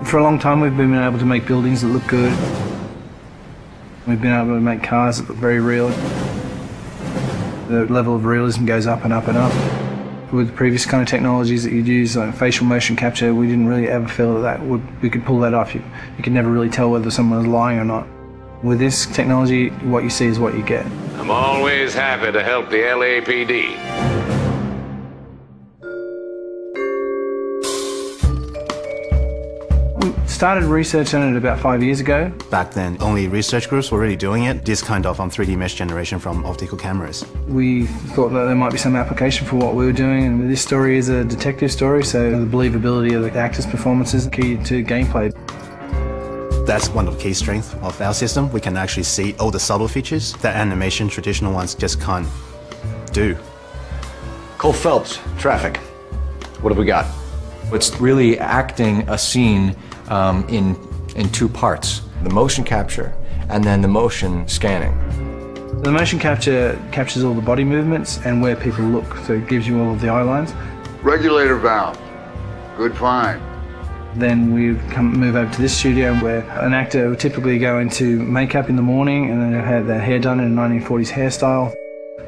For a long time we've been able to make buildings that look good. We've been able to make cars that look very real. The level of realism goes up and up and up. With previous kind of technologies that you'd use, like facial motion capture, we didn't really ever feel that we could pull that off. You could never really tell whether someone was lying or not. With this technology, what you see is what you get. I'm always happy to help the LAPD. We started research on it about 5 years ago. Back then, only research groups were really doing it, this kind of 3D mesh generation from optical cameras. We thought that there might be some application for what we were doing, and this story is a detective story, so the believability of the actors' performances is key to gameplay. That's one of the key strengths of our system. We can actually see all the subtle features that animation traditional ones just can't do. Cole Phelps, traffic. What have we got? It's really acting a scene in two parts. The motion capture and then the motion scanning. The motion capture captures all the body movements and where people look, so it gives you all of the eye lines. Regulator valve. Good find. Then we move over to this studio where an actor would typically go into makeup in the morning and then they'd have their hair done in a 1940s hairstyle.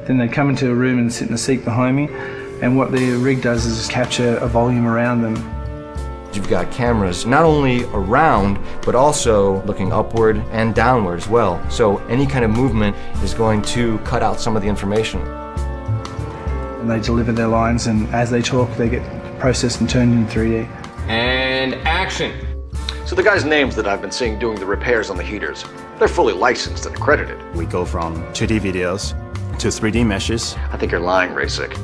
Then they'd come into a room and sit in the seat behind me, and what the rig does is capture a volume around them. You've got cameras not only around, but also looking upward and downward as well. So any kind of movement is going to cut out some of the information. And they deliver their lines, and as they talk, they get processed and turned into 3D. And action. So the guys' names that I've been seeing doing the repairs on the heaters, they're fully licensed and accredited. We go from 2D videos to 3D meshes. I think you're lying, Rasic.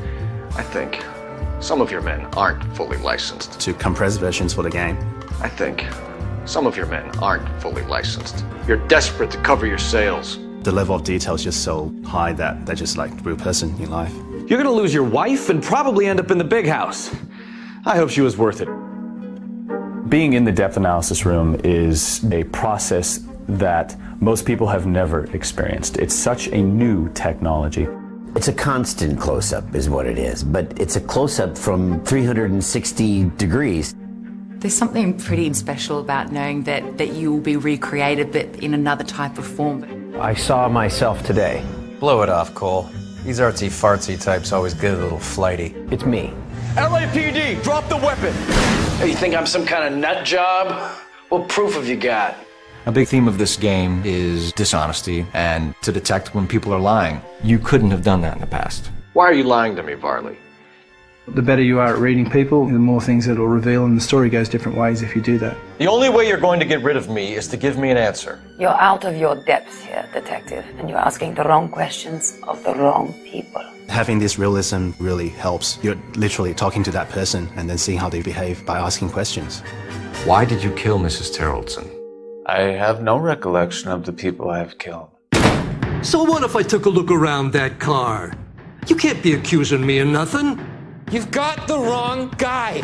I think some of your men aren't fully licensed. To compressed versions for the game. I think some of your men aren't fully licensed. You're desperate to cover your sales. The level of detail is just so high that they're just like a real person in life. You're gonna lose your wife and probably end up in the big house. I hope she was worth it. Being in the depth analysis room is a process that most people have never experienced. It's such a new technology. It's a constant close-up is what it is, but it's a close-up from 360 degrees. There's something pretty special about knowing that you will be recreated but in another type of form. I saw myself today. Blow it off, Cole. These artsy-fartsy types always get a little flighty. It's me. LAPD, drop the weapon! Hey, you think I'm some kind of nut job? What proof have you got? A big theme of this game is dishonesty and to detect when people are lying. You couldn't have done that in the past. Why are you lying to me, Varley? The better you are at reading people, the more things it'll reveal, and the story goes different ways if you do that. The only way you're going to get rid of me is to give me an answer. You're out of your depth here, detective, and you're asking the wrong questions of the wrong people. Having this realism really helps. You're literally talking to that person and then seeing how they behave by asking questions. Why did you kill Mrs. Terrellson? I have no recollection of the people I have killed. So what if I took a look around that car? You can't be accusing me of nothing. You've got the wrong guy.